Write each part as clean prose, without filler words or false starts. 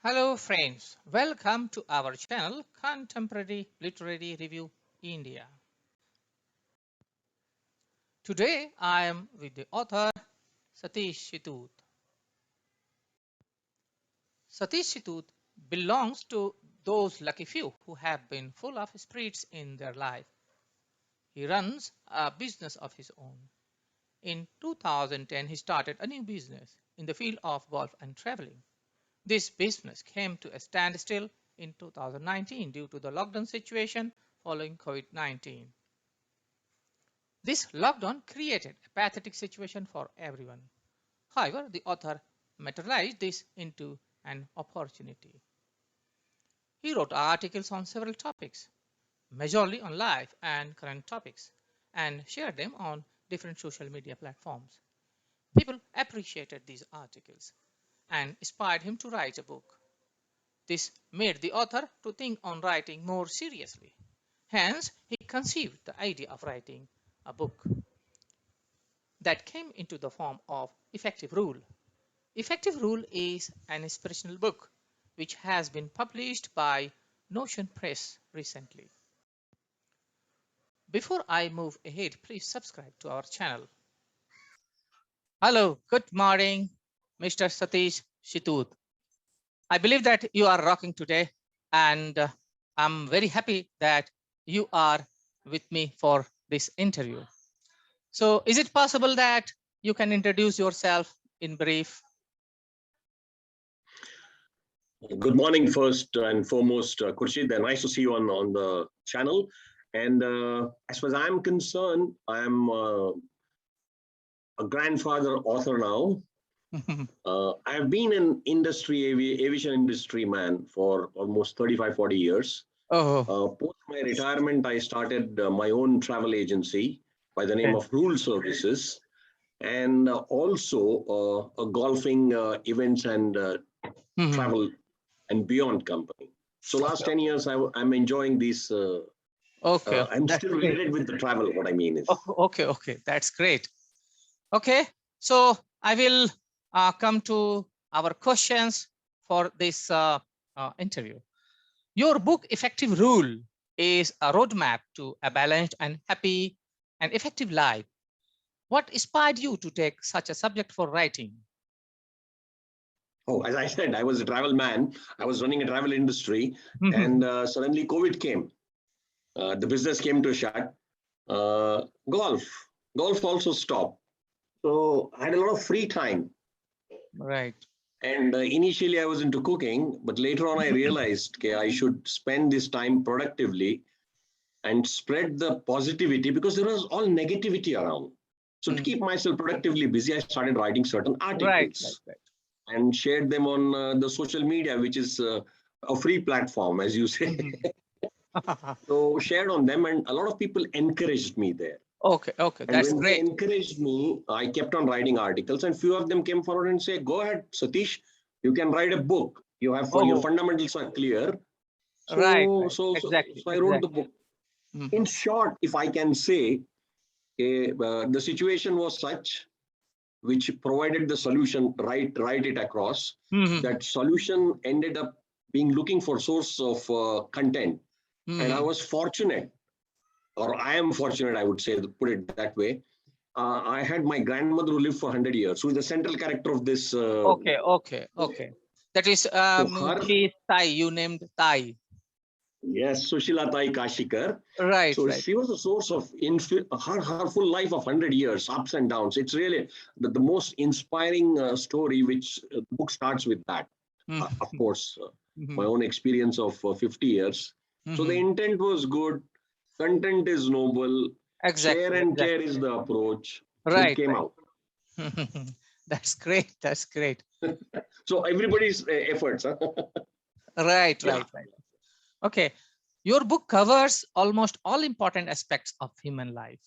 Hello friends, welcome to our channel Contemporary Literary Review India. Today I am with the author Satish Shitut. Satish Shitut belongs to those lucky few who have been full of spirits in their life. He runs a business of his own. In 2010 he started a new business in the field of golf and traveling. This business came to a standstill in 2019 due to the lockdown situation following COVID-19. This lockdown created a pathetic situation for everyone. However, the author materialized this into an opportunity. He wrote articles on several topics, majorly on life and current topics, and shared them on different social media platforms. People appreciated these articles and inspired him to write a book. This made the author to think on writing more seriously. Hence, he conceived the idea of writing a book that came into the form of Effective R.U.L.E. Effective R.U.L.E is an inspirational book which has been published by Notion Press recently. Before I move ahead, please subscribe to our channel. Hello, good morning, Mr. Satish Shitut. I believe that you are rocking today, and I'm very happy that you are with me for this interview. So is it possible that you can introduce yourself in brief? Good morning, first and foremost, Khurshid. Nice to see you on the channel. And as far as I'm concerned, I'm a grandfather author now. I've been in aviation industry, man, for almost 35, 40 years. Post my retirement, I started my own travel agency by the name of R.U.L.E Services, and also a golfing events and travel and beyond company. So last 10 years, I'm enjoying this. I'm still related with the travel, what I mean is. Okay, that's great. Okay, so I will come to our questions for this interview. Your book, Effective R.U.L.E, is a roadmap to a balanced and happy and effective life. What inspired you to take such a subject for writing? Oh, as I said, I was a travel man. I was running a travel industry, and suddenly COVID came. The business came to a shut. Golf also stopped. So I had a lot of free time. Right. And initially I was into cooking, but later on I realized I should spend this time productively and spread the positivity because there was all negativity around. So to keep myself productively busy, I started writing certain articles. Right. And shared them on the social media, which is a free platform, as you say. So shared on them, and a lot of people encouraged me there. Okay, that's great. They encouraged me, I kept on writing articles, and few of them came forward and say, "Go ahead, Satish, you can write a book. You have your fundamentals are clear." So, so I wrote the book. In short, if I can say, the situation was such which provided the solution, write it across. That solution ended up being looking for source of content. And I was fortunate, or I am fortunate, I would say, put it that way. I had my grandmother who lived for 100 years, who is the central character of this. Okay. That is Thai, you named Thai. Yes, Sushila Tai Kashikar. Right. So she was a source of her full life of 100 years, ups and downs. It's really the most inspiring story, which the book starts with that. Of course, my own experience of 50 years. So the intent was good. Content is noble. Share and care is the approach. Right. It came out. That's great. So everybody's efforts. Huh? Right. Okay, your book covers almost all important aspects of human life.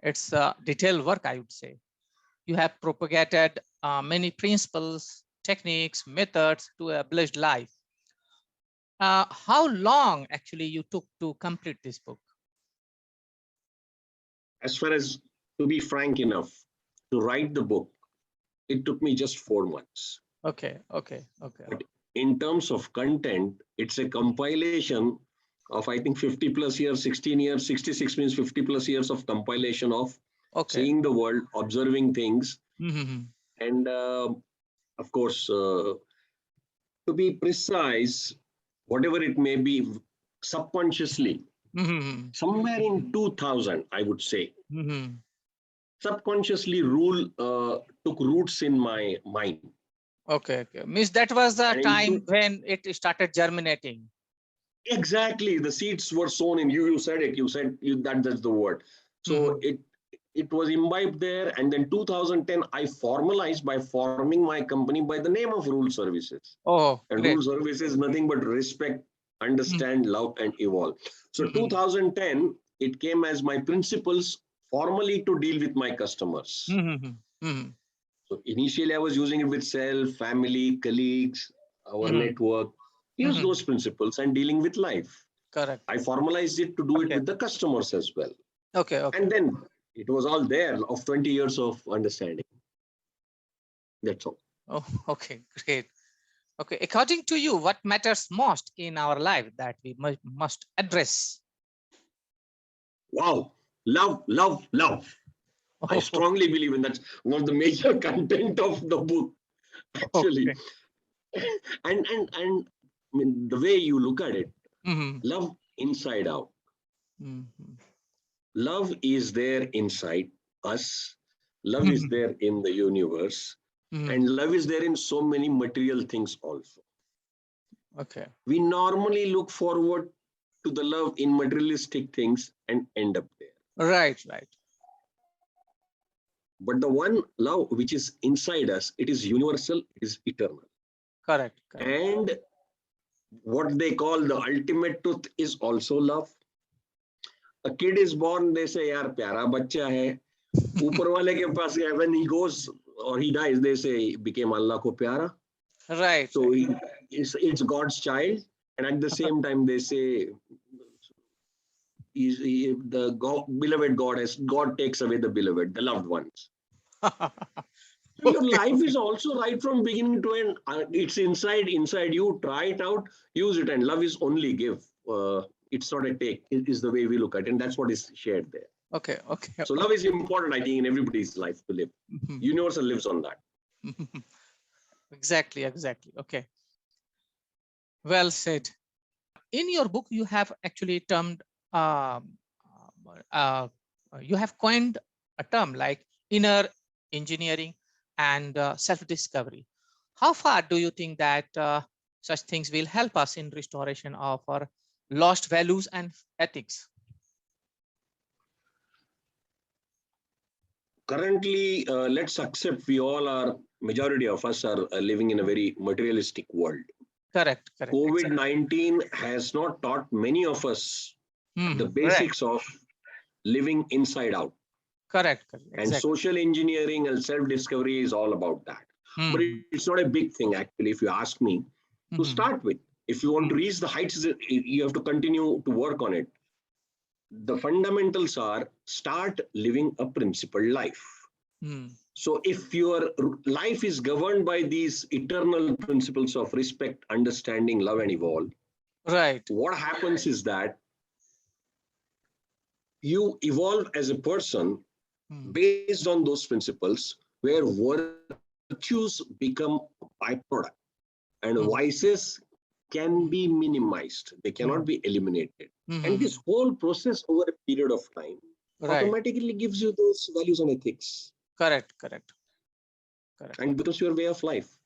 It's detailed work, I would say. You have propagated many principles, techniques, methods to a blessed life. How long actually you took to complete this book? As far as, to be frank enough, to write the book, it took me just 4 months. Okay. But in terms of content, it's a compilation of, I think, 50 plus years, 16 years, 66 means 50 plus years of compilation of seeing the world, observing things. And of course, to be precise, whatever it may be, subconsciously, somewhere in 2000, I would say, subconsciously R.U.L.E took roots in my mind. Okay. Means that was the time when it started germinating. Exactly, the seeds were sown in you. You said it. That's the word. So it was imbibed there, and then 2010 I formalized by forming my company by the name of R.U.L.E Services. Oh, and great. R.U.L E Services is nothing but respect, understand, love, and evolve. So 2010 it came as my principles formally to deal with my customers. So initially I was using it with self, family, colleagues, our network. Use those principles and dealing with life. Correct. I formalized it to do it with the customers as well. Okay. And then it was all there of 20 years of understanding. That's all. Oh, okay, great. Okay, according to you, what matters most in our life that we must address? Wow, love, love, love. I strongly believe in that's one of the major content of the book, actually. And I mean, the way you look at it, love inside out. Love is there inside us. Love is there in the universe. And love is there in so many material things also. Okay. We normally look forward to the love in materialistic things and end up there. Right. But the one love which is inside us, it is universal, it is eternal. Correct. And what they call the ultimate truth is also love. A kid is born, they say, yaar, pyara bachcha hai. Upar wale ke paas, when he goes or he dies, they say, became Allah ko pyara. Right. So it's God's child. And at the same time, they say, beloved God takes away the beloved, the loved ones. Your life is also right from beginning to end. It's inside you. Try it out, use it, and love is only give. It's not a take. It is the way we look at it, and that's what is shared there. Okay. So love is important, I think, in everybody's life to live. Universal lives on that. Exactly. Okay. Well said. In your book, you have actually termed, you have coined a term like inner engineering and self-discovery. How far do you think that such things will help us in restoration of our lost values and ethics? Currently, let's accept majority of us are living in a very materialistic world. Correct. COVID-19 has not taught many of us the basics of living inside out. Correct. And social engineering and self-discovery is all about that. But it's not a big thing, actually, if you ask me, to start with. If you want to reach the heights, you have to continue to work on it. The fundamentals are start living a principled life. So if your life is governed by these eternal principles of respect, understanding, love, and evolve, right, what happens is that you evolve as a person based on those principles, where virtues become a byproduct and vices can be minimized. They cannot be eliminated. And this whole process over a period of time automatically gives you those values and ethics. Correct. And becomes your way of life.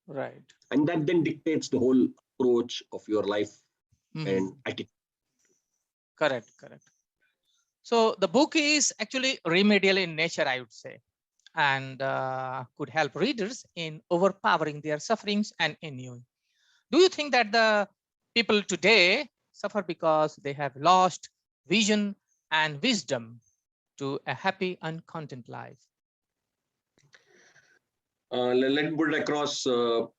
Right. And that then dictates the whole approach of your life and attitude. Correct. So the book is actually remedial in nature, I would say, and could help readers in overpowering their sufferings and ennui. Do you think that the people today suffer because they have lost vision and wisdom to a happy and content life? Let me put it across. The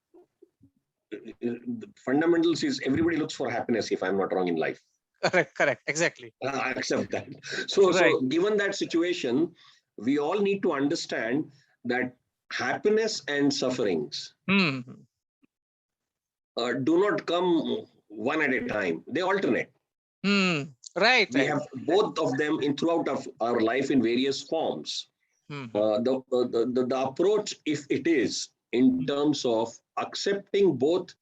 fundamentals is everybody looks for happiness, if I'm not wrong, in life. Correct. Exactly. I accept that. So given that situation, we all need to understand that happiness and sufferings do not come one at a time. They alternate. Right. We have both of them in throughout of our life in various forms. The approach, if it is in terms of accepting both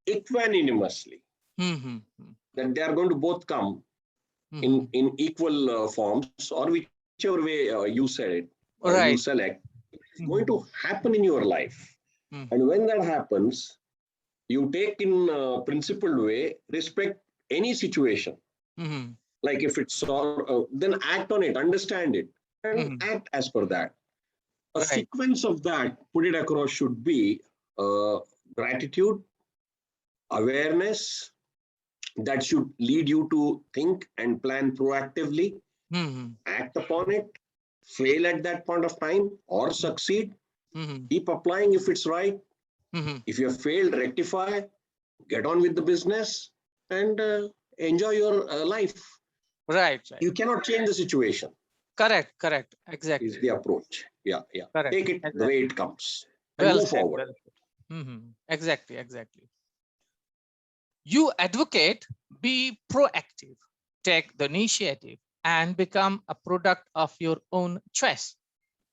equanimously, that they are going to both come in equal forms, or whichever way you said it, or you select, it's going to happen in your life. And when that happens, you take in a principled way, respect any situation. Like if it's then act on it, understand it, and act as per that. A sequence of that, put it across, should be gratitude, awareness, that should lead you to think and plan proactively, act upon it, fail at that point of time or succeed, keep applying if it's right. If you have failed, rectify, get on with the business, and enjoy your life. Right. You cannot change the situation. Correct. Exactly. Is the approach. Yeah. Correct. Take it the way it comes and move forward. Exactly. You advocate, be proactive, take the initiative, and become a product of your own choice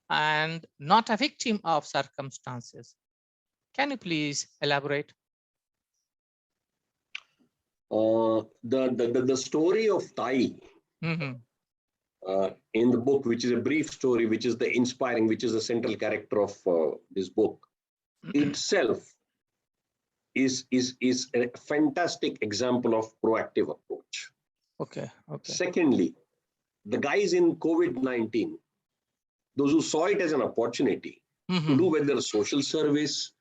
and not a victim of circumstances. Can you please elaborate? The story of Tai in the book, which is a brief story, which is the inspiring, which is the central character of this book itself, is a fantastic example of proactive approach. Okay. Secondly, the guys in COVID-19, those who saw it as an opportunity to do whether social service,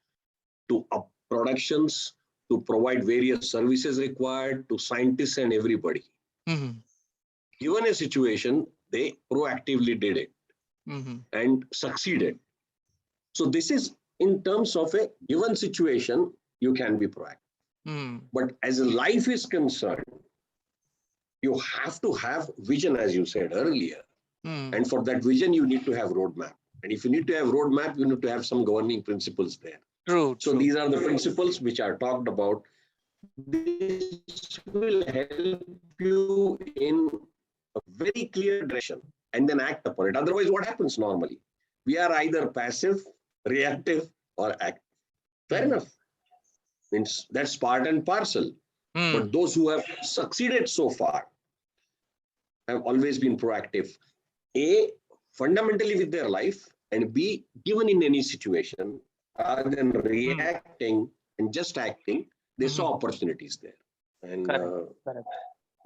to up productions, to provide various services required to scientists and everybody. Given a situation, they proactively did it and succeeded. So this is in terms of a given situation, you can be proactive. But as life is concerned, you have to have vision, as you said earlier. And for that vision, you need to have roadmap. And if you need to have roadmap, you need to have some governing principles there. True. These are the principles which are talked about. This will help you in a very clear direction and then act upon it. Otherwise, what happens normally? We are either passive, reactive, or active. Fair enough. Means that's part and parcel. But those who have succeeded so far have always been proactive. A, fundamentally with their life, and B, given in any situation, rather than reacting and just acting, they saw opportunities there. And Correct.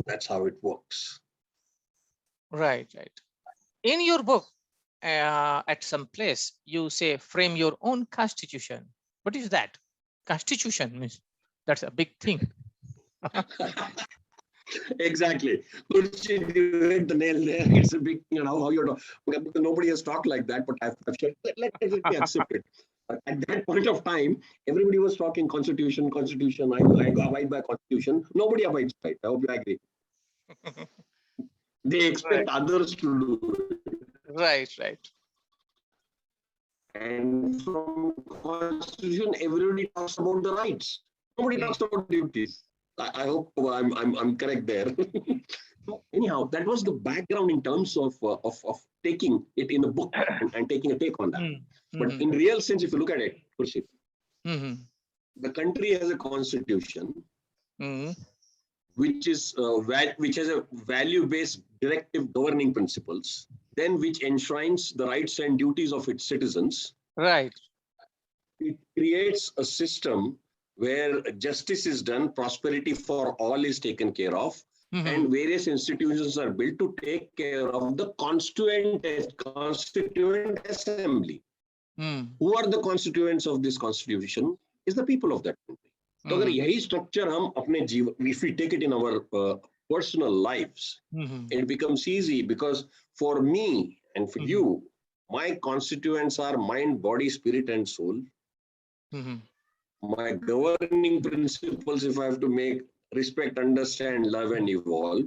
That's how it works. Right. In your book, at some place, you say frame your own constitution. What is that? Constitution means that's a big thing. Exactly. Khurshid, you hit the nail there. It's a big, how you're talking. Nobody has talked like that, but I've shared. Let me accept it. At that point of time, everybody was talking constitution. I abide by constitution. Nobody abides by it. I hope you agree. They expect others to do it. Right. And from constitution, everybody talks about the rights. Nobody talks about duties. I hope I'm correct there. Anyhow, that was the background in terms of taking it in a book and taking a take on that. But in real sense, if you look at it, Khurshid, the country has a constitution which has a value-based directive governing principles, then which enshrines the rights and duties of its citizens. Right. It creates a system where justice is done, prosperity for all is taken care of, and various institutions are built to take care of the constituent assembly. Who are the constituents of this constitution? Is the people of that country. So अगर यही structure हम अपने जीवन, if we take it in our personal lives, it becomes easy, because for me and for you, my constituents are mind, body, spirit, and soul. My governing principles, if I have to make, respect, understand, love, and evolve.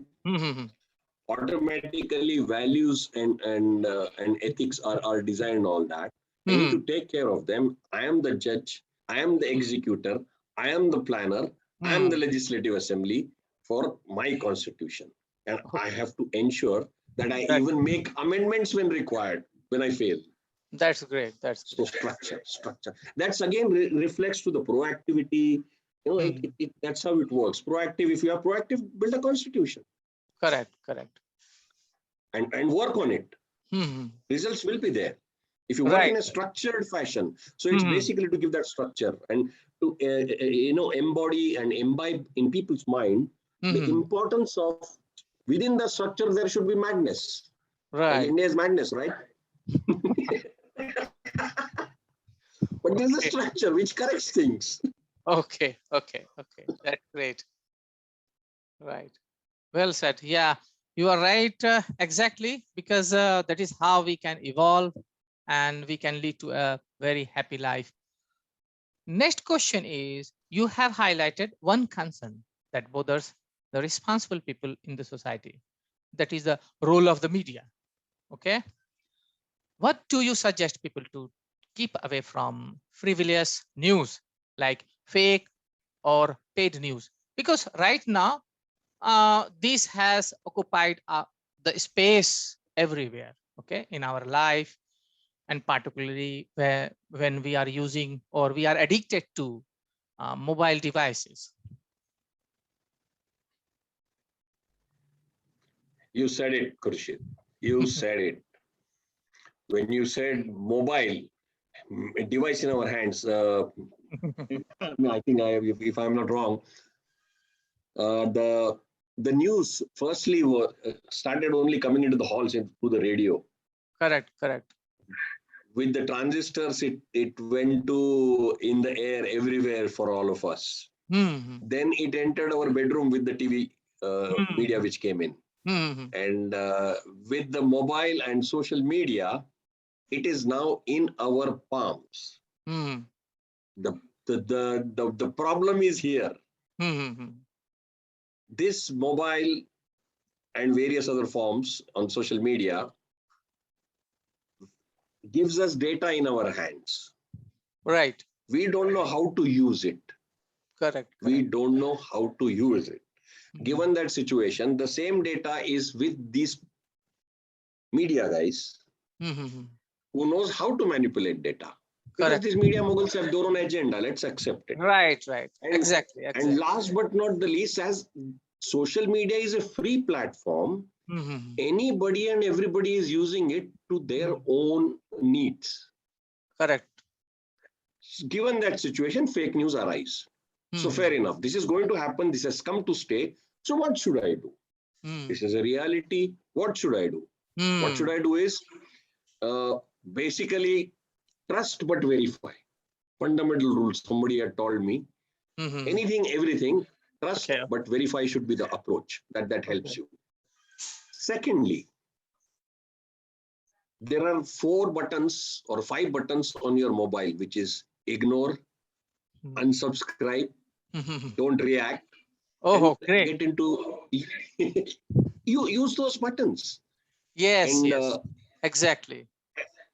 Automatically, values and ethics are designed all that. I need to take care of them. I am the judge. I am the executor. I am the planner, I am the legislative assembly for my constitution. And I have to ensure that I even make amendments when required, when I fail. That's great. That's so structure. That's again reflects to the proactivity. That's how it works. Proactive. If you are proactive, build a constitution. Correct. And work on it. Results will be there if you work in a structured fashion. So it's basically to give that structure and to embody and imbibe in people's mind the importance of within the structure there should be madness. Like India's madness, right? But there's a structure which corrects things. Okay. That's great. Right. Well said. Yeah, you are right. Exactly, because that is how we can evolve and we can lead to a very happy life. Next question is, you have highlighted one concern that bothers the responsible people in the society. That is the role of the media. Okay. What do you suggest people to keep away from frivolous news like fake or paid news? Because right now, this has occupied the space everywhere, okay, in our life, and particularly when we are using or we are addicted to mobile devices. You said it, Khurshid. You said it. When you said mobile device in our hands, I think if I'm not wrong, the news firstly started only coming into the halls and through the radio. Correct. With the transistors, it went to in the air everywhere for all of us. Then it entered our bedroom with the TV media which came in. And with the mobile and social media, it is now in our palms. The problem is here. This mobile and various other forms on social media gives us data in our hands. Right. We don't know how to use it. Correct. We don't know how to use it. Given that situation, the same data is with these media guys who knows how to manipulate data. Because these media moguls have their own agenda. Let's accept it. Right. And, exactly. And last but not the least, as social media is a free platform, anybody and everybody is using it to their own needs. Correct. Given that situation, fake news arise. So fair enough. This is going to happen. This has come to stay. So what should I do? This is a reality. What should I do? What should I do is basically trust but verify. Fundamental rules. Somebody had told me. Anything, everything, trust but verify should be the approach. That helps you. Secondly, there are 4 buttons or 5 buttons on your mobile, which is ignore, unsubscribe, don't react. Oh, great. Get into you use those buttons. Yes, yes, exactly.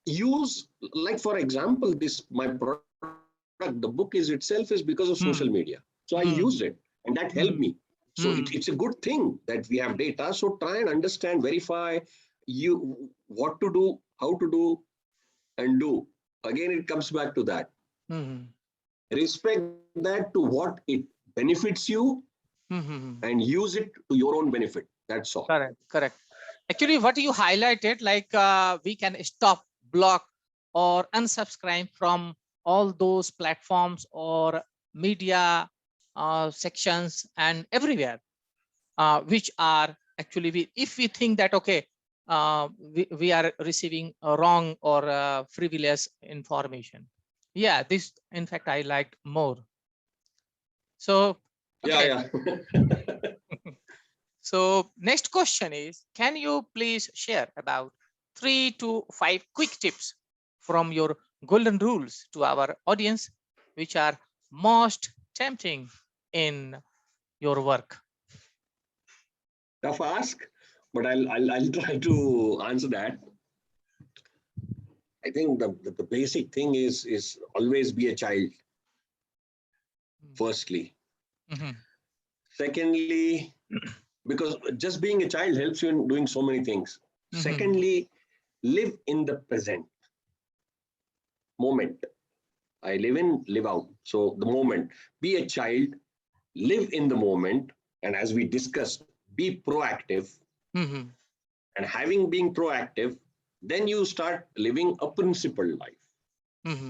Use, like for example, this my product, the book is itself is because of social media. So I use it and that helped me. So it's a good thing that we have data. So try and understand, verify what to do, how to do, and do. Again, it comes back to that. Respect that to what it benefits you and use it to your own benefit. That's all. Correct. Actually, what you highlighted, like we can stop, block, or unsubscribe from all those platforms or media sections and everywhere, which are actually, if we think that, okay, we are receiving wrong or frivolous information. Yeah, this, in fact, I liked more. So, okay. Yeah. So next question is, can you please share about 3 to 5 quick tips from your golden rules to our audience, which are most tempting in your work? Tough ask, but I'll try to answer that. I think the basic thing is always be a child. firstly. Secondly, because just being a child helps you in doing so many things. Secondly, live in the present moment. I live in, live out. So the moment, be a child, live in the moment. And as we discussed, be proactive. And having been proactive, then you start living a principled life.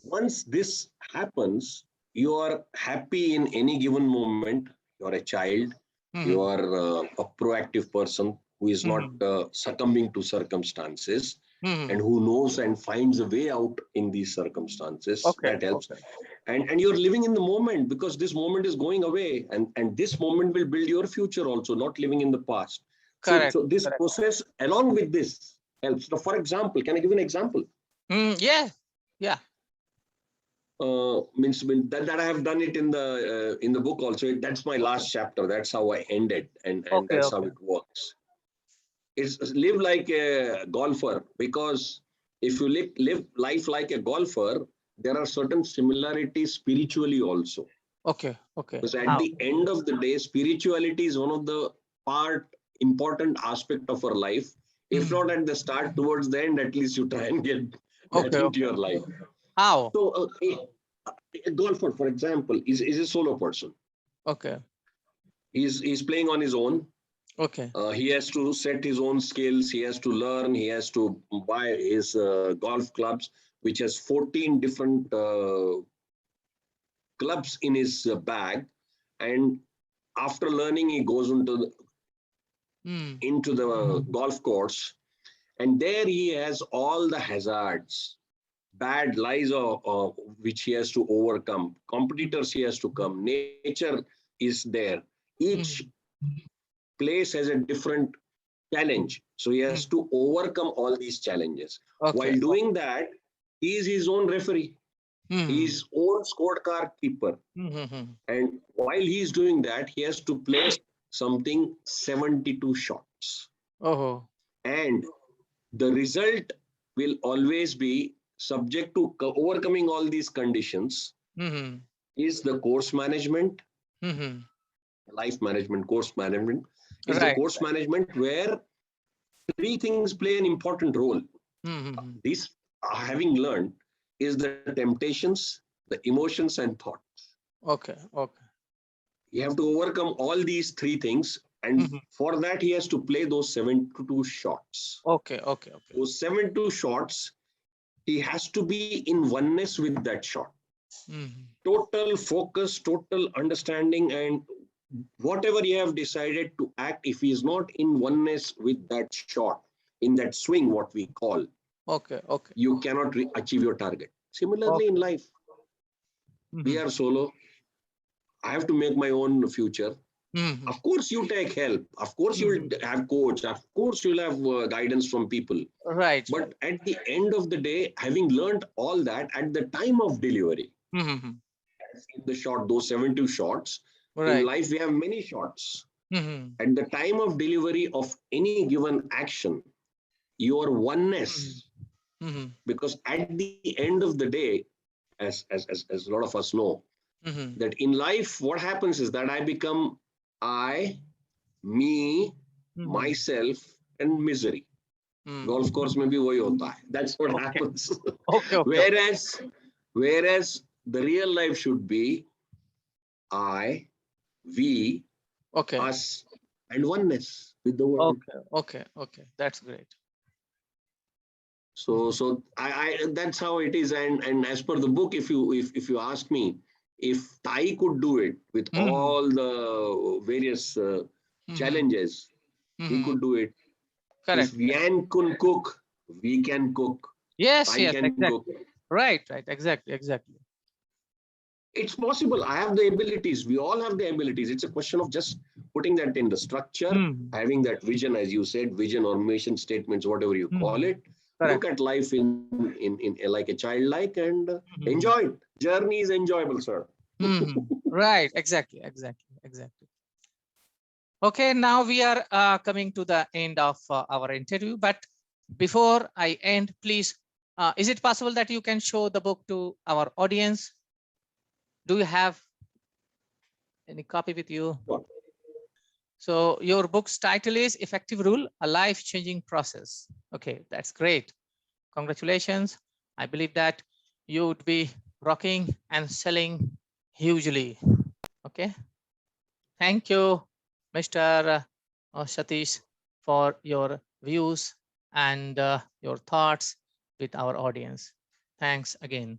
Once this happens, you are happy in any given moment. You are a child. You are a proactive person who is not succumbing to circumstances and who knows and finds a way out in these circumstances. That helps. And you're living in the moment because this moment is going away, and this moment will build your future also, not living in the past. So this process along with this helps. So for example, can I give an example? Yeah. Means that I have done it in the book also. That's my last chapter. That's how I ended, and that's how it works. It's live like a golfer, because if you live life like a golfer, there are certain similarities spiritually also. Because at the end of the day, spirituality is one of the important aspect of our life. If not at the start, towards the end, at least you try and get that into your life. How? So a golfer, for example, is a solo person. He's playing on his own. He has to set his own skills. He has to learn. He has to buy his golf clubs, which has 14 different clubs in his bag. And after learning, he goes into the golf course, and there he has all the hazards, bad lies which he has to overcome, competitors he has to come, nature is there. Each place has a different challenge. So he has to overcome all these challenges. While doing that, he is his own referee. He is own scorecard keeper. And while he is doing that, he has to play something 72 shots. And the result will always be subject to overcoming all these conditions. Is the course management, life management, course management, is the course management where three things play an important role. This, having learned, is the temptations, the emotions, and thoughts. You have to overcome all these three things, and for that he has to play those 72 shots. Those 72 shots, he has to be in oneness with that shot. Total focus, total understanding, and whatever you have decided to act, if he is not in oneness with that shot, in that swing, what we call, you cannot achieve your target. Similarly, in life, we are solo. I have to make my own future. Of course, you take help. Of course, you'll have coach. Of course, you'll have guidance from people. But at the end of the day, having learned all that, at the time of delivery, in the shot, those 72 shots, in life, we have many shots. At the time of delivery of any given action, your oneness, because at the end of the day, as a lot of us know, that in life, what happens is that I become I, me, myself, and misery. Golf course mein bhi wahi hota hai. That's what happens. Whereas the real life should be I, we, us, and oneness with the world. That's great. So I that's how it is. And as per the book, if you ask me, if Thai could do it with all the various challenges, he could do it. If Yan could cook, we can cook. I can cook. Right, exactly. It's possible. I have the abilities. We all have the abilities. It's a question of just putting that in the structure, having that vision, as you said, vision or mission statements, whatever you call it. Look at life in like a childlike and enjoy it. Journey is enjoyable, sir. Right, exactly. Okay, now we are coming to the end of our interview. But before I end, please, is it possible that you can show the book to our audience? Do you have Any copy with you? So your book's title is Effective R.U.L.E, a life-changing process. Okay, that's great. Congratulations. I believe that you would be rocking and selling hugely. Okay. Thank you, Mr. Satish, for your views and your thoughts with our audience. Thanks again.